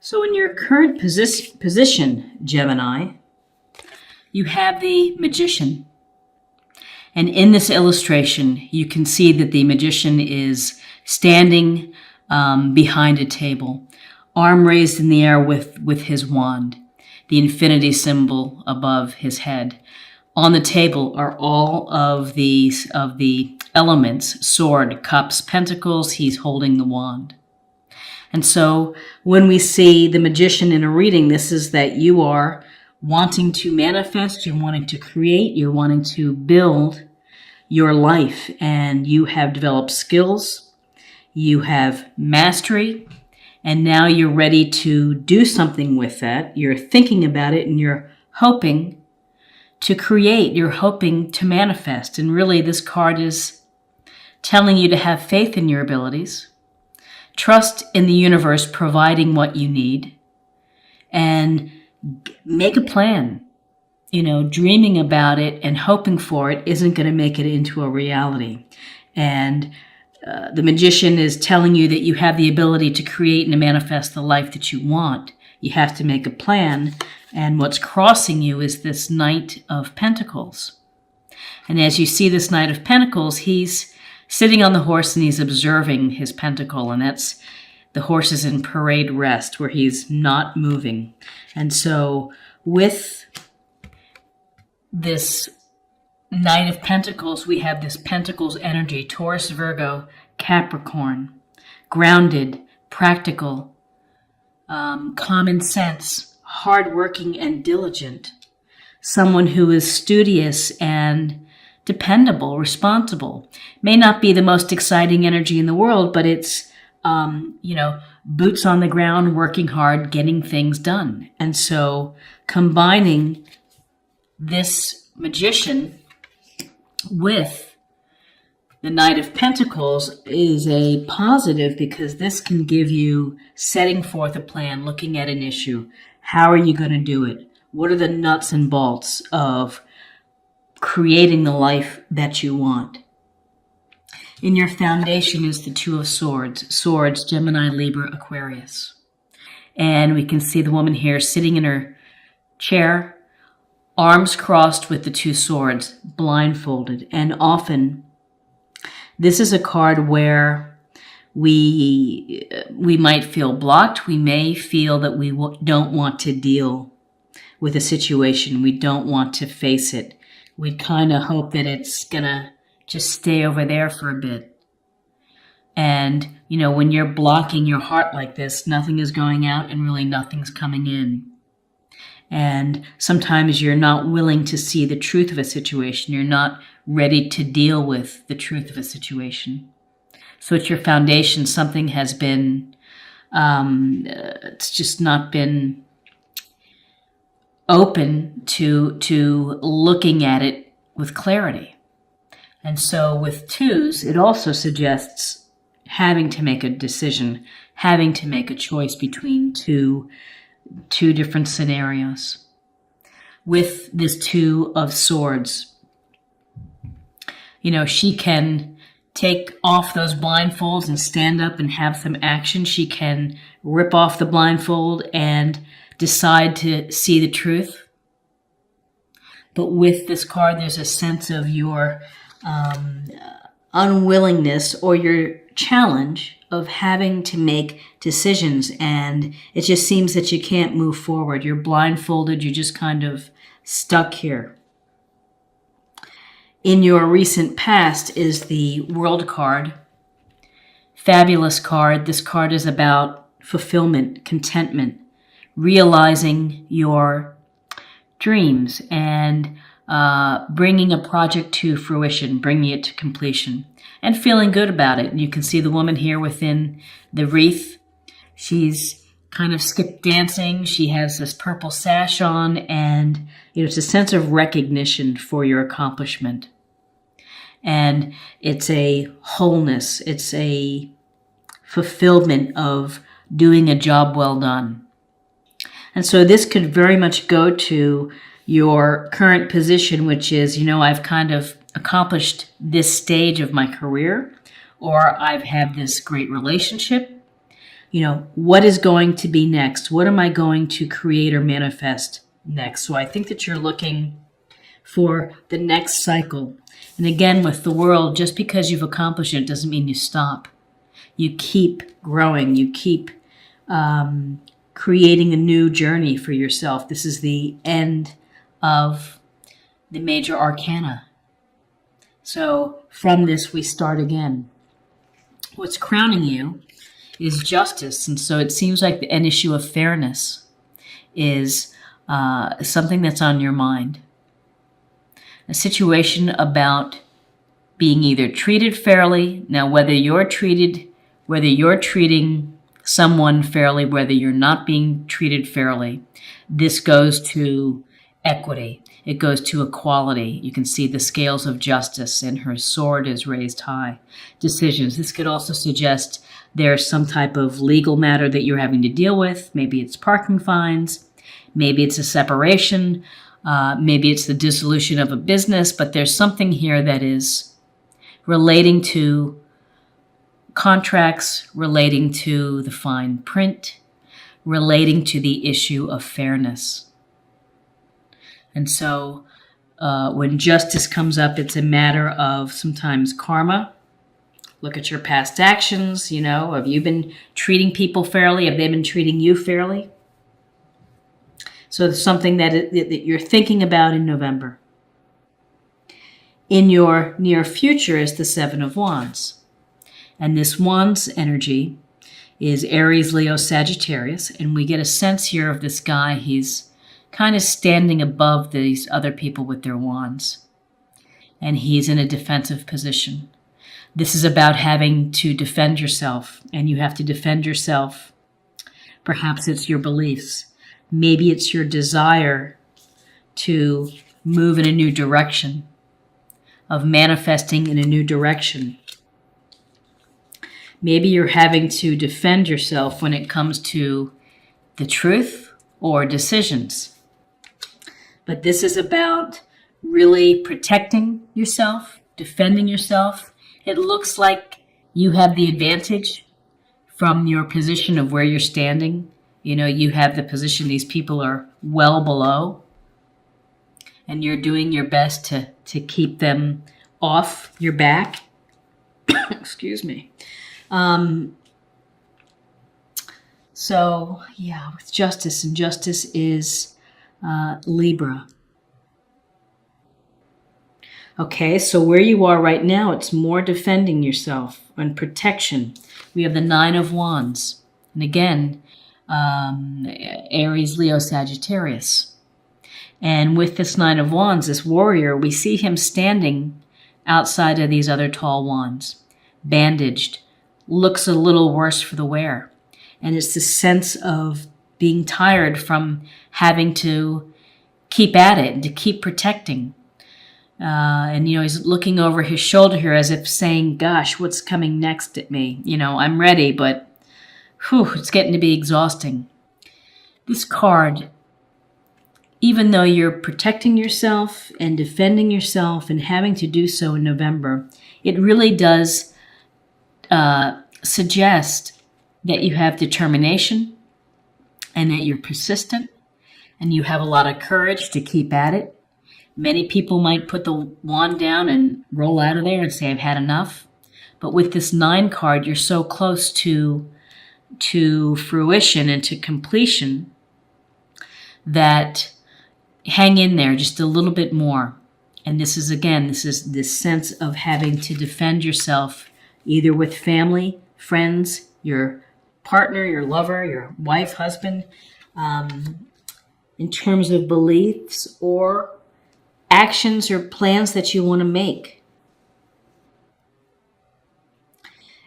So in your current position, Gemini, you have the magician. And in this illustration, you can see that the magician is standing behind a table, arm raised in the air with his wand, the infinity symbol above his head. On the table are all of the elements: sword, cups, pentacles. He's holding the wand. And so when we see the magician in a reading, this is that you are wanting to manifest, you're wanting to create, you're wanting to build your life, and you have developed skills, you have mastery, and now you're ready to do something with that. You're thinking about it, and you're hoping to create, you're hoping to manifest. And really, this card is telling you to have faith in your abilities, trust in the universe providing what you need, and make a plan. Dreaming about it and hoping for it isn't going to make it into a reality. And the magician is telling you that you have the ability to create and to manifest the life that you want. You have to make a plan. And what's crossing you is this Knight of Pentacles. And as you see this Knight of Pentacles, he's sitting on the horse and he's observing his pentacle. And that's the horse is in parade rest where he's not moving. And so with this Knight of Pentacles, we have this Pentacles energy: Taurus, Virgo, Capricorn, grounded, practical, common sense, hardworking and diligent, someone who is studious and dependable, responsible. May not be the most exciting energy in the world, but it's, boots on the ground, working hard, getting things done. And so combining this magician with the Knight of Pentacles is a positive, because this can give you setting forth a plan, looking at an issue. How are you going to do it? What are the nuts and bolts of creating the life that you want? In your foundation is the Two of Swords. Swords, Gemini, Libra, Aquarius. And we can see the woman here sitting in her chair, arms crossed with the two swords, blindfolded. And often this is a card where we might feel blocked. We may feel that we don't want to deal with a situation. We don't want to face it. We kind of hope that it's going to just stay over there for a bit. And, when you're blocking your heart like this, nothing is going out and really nothing's coming in. And sometimes you're not willing to see the truth of a situation. You're not ready to deal with the truth of a situation. So at your foundation, something has been, it's just not been open to looking at it with clarity. And so with twos, it also suggests having to make a decision, having to make a choice between two different scenarios. With this Two of Swords, she can take off those blindfolds and stand up and have some action. She can rip off the blindfold and decide to see the truth. But with this card, there's a sense of your unwillingness or your challenge of having to make decisions, and it just seems that you can't move forward. You're blindfolded. You're just kind of stuck here. In your recent past is the World card. Fabulous card. This card is about fulfillment, contentment, realizing your dreams, and bringing a project to fruition, bringing it to completion, and feeling good about it. And you can see the woman here within the wreath. She's kind of skip dancing. She has this purple sash on, and it's a sense of recognition for your accomplishment. And it's a wholeness. It's a fulfillment of doing a job well done. And so this could very much go to your current position, which is, I've kind of accomplished this stage of my career, or I've had this great relationship. What is going to be next? What am I going to create or manifest next? So I think that you're looking for the next cycle. And again, with the world, just because you've accomplished it doesn't mean you stop. You keep growing. You keep creating a new journey for yourself. This is the end of the major arcana. So from this, we start again. What's crowning you is justice. And so it seems like an issue of fairness is something that's on your mind. A situation about being either treated fairly. Now, whether you're treating someone fairly, whether you're not being treated fairly, this goes to equity. It goes to equality. You can see the scales of justice, and her sword is raised high. Decisions. This could also suggest there's some type of legal matter that you're having to deal with. Maybe it's parking fines. Maybe it's a separation. Maybe it's the dissolution of a business. But there's something here that is relating to contracts, relating to the fine print, relating to the issue of fairness. And so when justice comes up, it's a matter of sometimes karma. Look at your past actions. Have you been treating people fairly? Have they been treating you fairly? So it's something that you're thinking about in November. In your near future is the Seven of Wands. And this Wands energy is Aries, Leo, Sagittarius. And we get a sense here of this guy. He's kind of standing above these other people with their wands. And he's in a defensive position. This is about having to defend yourself. And you have to defend yourself. Perhaps it's your beliefs. Maybe it's your desire to move in a new direction, of manifesting in a new direction. Maybe you're having to defend yourself when it comes to the truth or decisions. But this is about really protecting yourself, defending yourself. It looks like you have the advantage from your position of where you're standing. You have the position these people are well below. And you're doing your best to keep them off your back. Excuse me. So, yeah, with justice. And justice is Libra. Okay, so where you are right now, it's more defending yourself and protection. We have the Nine of Wands. And again, Aries, Leo, Sagittarius. And with this Nine of Wands, this warrior, we see him standing outside of these other tall wands, bandaged, looks a little worse for the wear. And it's the sense of being tired from having to keep at it and to keep protecting. And he's looking over his shoulder here as if saying, gosh, what's coming next at me? I'm ready, but it's getting to be exhausting. This card, even though you're protecting yourself and defending yourself and having to do so in November, it really does suggest that you have determination and that you're persistent and you have a lot of courage to keep at it. Many people might put the wand down and roll out of there and say, I've had enough. But with this 9 card, you're so close to fruition and to completion that hang in there just a little bit more. And this is this sense of having to defend yourself either with family, friends, your partner, your lover, your wife, husband, in terms of beliefs or actions or plans that you want to make.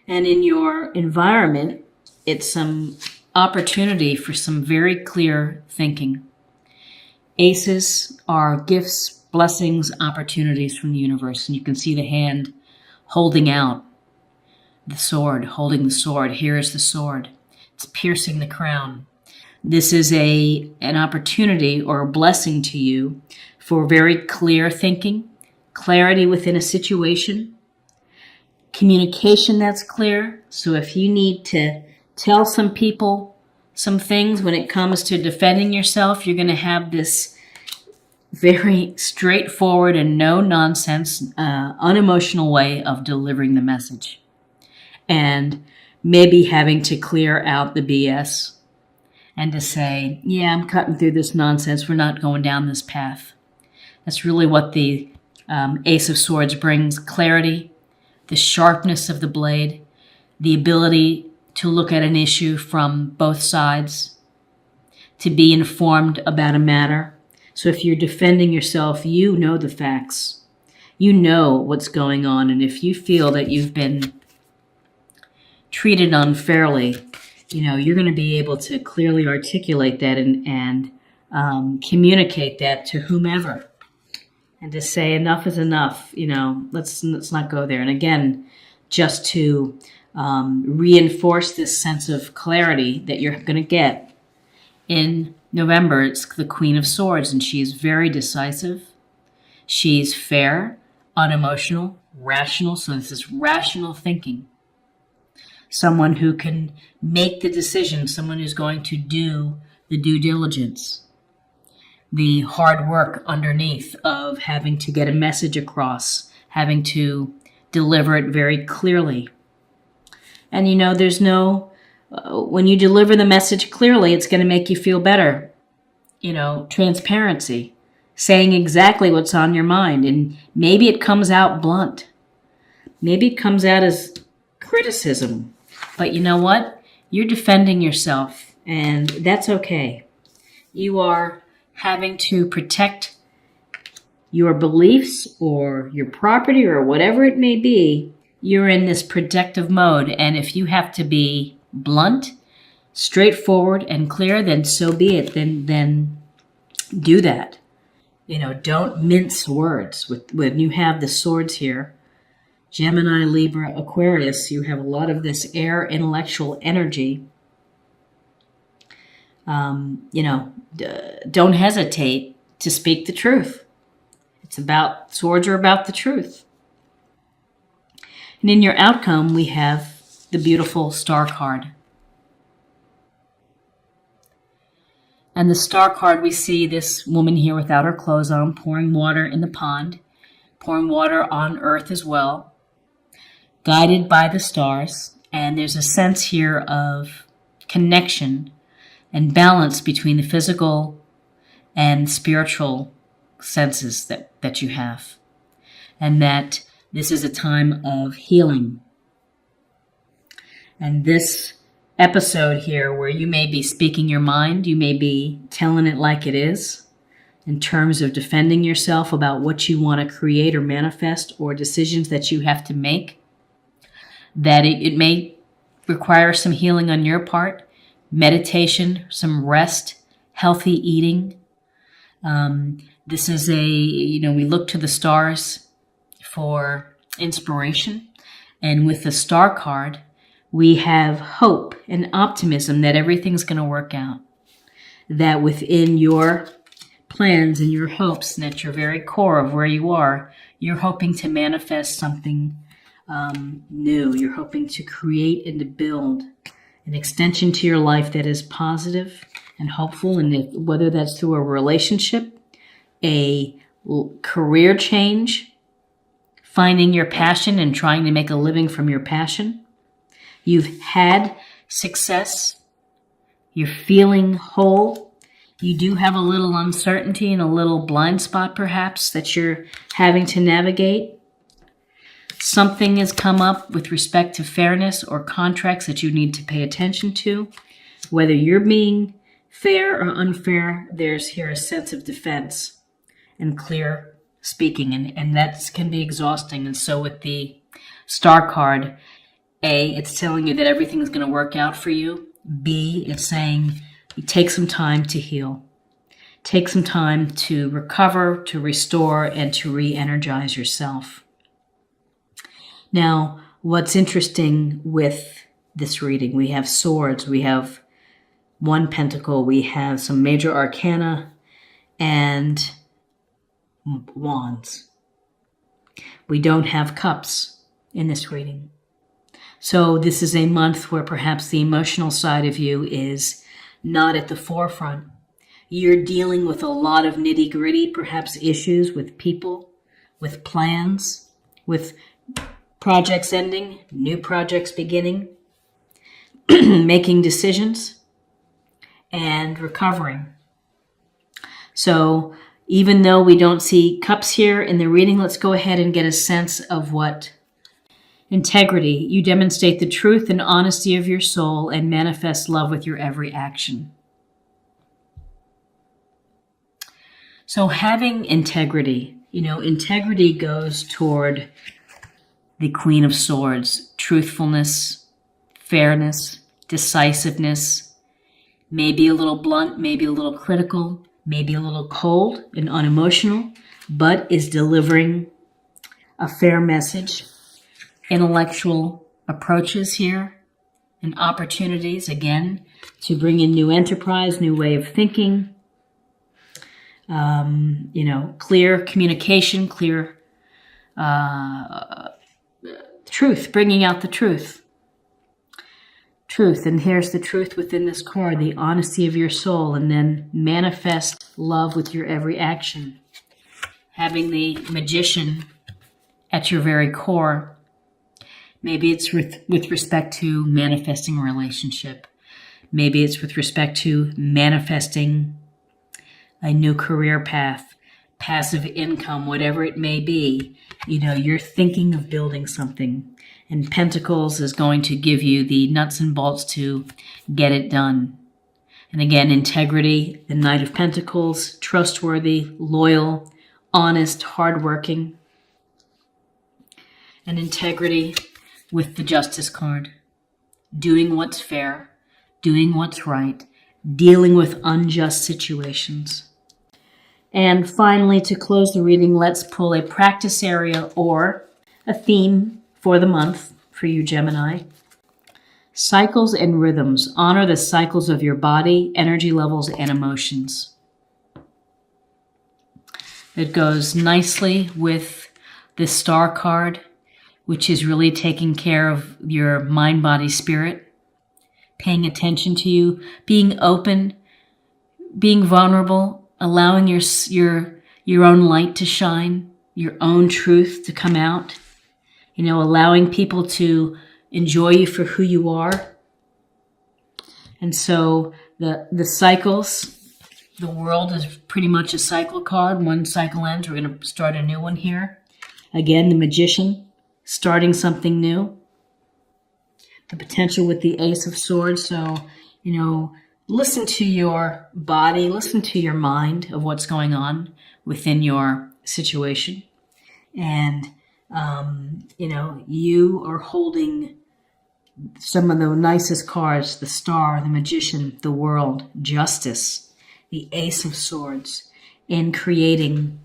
And in your environment, it's some opportunity for some very clear thinking. Aces are gifts, blessings, opportunities from the universe. And you can see the hand holding out the sword, holding the sword. Here is the sword. It's piercing the crown. This is an opportunity or a blessing to you for very clear thinking, clarity within a situation, communication that's clear. So if you need to tell some people some things when it comes to defending yourself. You're going to have this very straightforward and no nonsense, unemotional way of delivering the message. And maybe having to clear out the BS and to say, yeah, I'm cutting through this nonsense. We're not going down this path. That's really what the Ace of Swords brings: clarity, the sharpness of the blade, the ability to look at an issue from both sides, to be informed about a matter. So if you're defending yourself, you know the facts. You know what's going on. And if you feel that you've been treated unfairly, you're going to be able to clearly articulate that and communicate that to whomever. And to say enough is enough, let's not go there. And again, just to reinforce this sense of clarity that you're going to get in November, it's the Queen of Swords, and she's very decisive. She's fair, unemotional, rational. So this is rational thinking. Someone who can make the decision, someone who's going to do the due diligence, the hard work underneath of having to get a message across, having to deliver it very clearly. And there's no, when you deliver the message clearly, it's going to make you feel better. Transparency, saying exactly what's on your mind. And maybe it comes out blunt. Maybe it comes out as criticism. But you know what? You're defending yourself, and that's okay. You are having to protect your beliefs or your property or whatever it may be. You're in this protective mode, and if you have to be blunt, straightforward, and clear, then so be it. Then do that. Don't mince words. When you have the swords here, Gemini, Libra, Aquarius, you have a lot of this air intellectual energy. Don't hesitate to speak the truth. Swords are about the truth. And in your outcome, we have the beautiful Star card. And the Star card, we see this woman here without her clothes on, pouring water in the pond, pouring water on earth as well, guided by the stars. And there's a sense here of connection and balance between the physical and spiritual senses that you have. And that this is a time of healing. And this episode here, where you may be speaking your mind, you may be telling it like it is, in terms of defending yourself about what you want to create or manifest, or decisions that you have to make, that it may require some healing on your part, meditation, some rest, healthy eating. This is we look to the stars for inspiration. And with the Star card, we have hope and optimism that everything's going to work out. That within your plans and your hopes, and at your very core of where you are, you're hoping to manifest something new. You're hoping to create and to build an extension to your life that is positive and hopeful, and whether that's through a relationship, a career change, finding your passion and trying to make a living from your passion. You've had success. You're feeling whole. You do have a little uncertainty and a little blind spot, perhaps, that you're having to navigate. Something has come up with respect to fairness or contracts that you need to pay attention to. Whether you're being fair or unfair, there's here a sense of defense and clear speaking, and that can be exhausting. And so with the Star card, A, it's telling you that everything's going to work out for you. B, it's saying you take some time to heal. Take some time to recover, to restore, and to re-energize yourself. Now, what's interesting with this reading, we have swords, we have one pentacle, we have some major arcana, and wands. We don't have cups in this reading. So this is a month where perhaps the emotional side of you is not at the forefront. You're dealing with a lot of nitty-gritty, perhaps issues with people, with plans, with projects ending, new projects beginning, making decisions, and recovering. So even though we don't see cups here in the reading, let's go ahead and get a sense of what integrity. You demonstrate the truth and honesty of your soul and manifest love with your every action. So having integrity, integrity goes toward the Queen of Swords, truthfulness, fairness, decisiveness, maybe a little blunt, maybe a little critical, maybe a little cold and unemotional, but is delivering a fair message. Intellectual approaches here and opportunities, again, to bring in new enterprise, new way of thinking, clear communication, clear truth, bringing out the truth. Truth, and here's the truth within this card, the honesty of your soul, and then manifest love with your every action. Having the Magician at your very core. Maybe it's with respect to manifesting a relationship. Maybe it's with respect to manifesting a new career path, passive income, whatever it may be. You're thinking of building something. And Pentacles is going to give you the nuts and bolts to get it done. And again, integrity, the Knight of Pentacles, trustworthy, loyal, honest, hardworking. And integrity with the Justice card. Doing what's fair, doing what's right, dealing with unjust situations. And finally, to close the reading, let's pull a practice area or a theme for the month for you, Gemini. Cycles and rhythms. Honor the cycles of your body, energy levels, and emotions. It goes nicely with the Star card, which is really taking care of your mind, body, spirit, paying attention to you, being open, being vulnerable, allowing your own light to shine, your own truth to come out, allowing people to enjoy you for who you are. And so the cycles, the world is pretty much a cycle card. One cycle ends, we're going to start a new one here. Again, the Magician. Starting something new. The potential with the Ace of Swords. So, listen to your body, listen to your mind of what's going on within your situation. And, you are holding some of the nicest cards, the Star, the Magician, the World, Justice, the Ace of Swords, in creating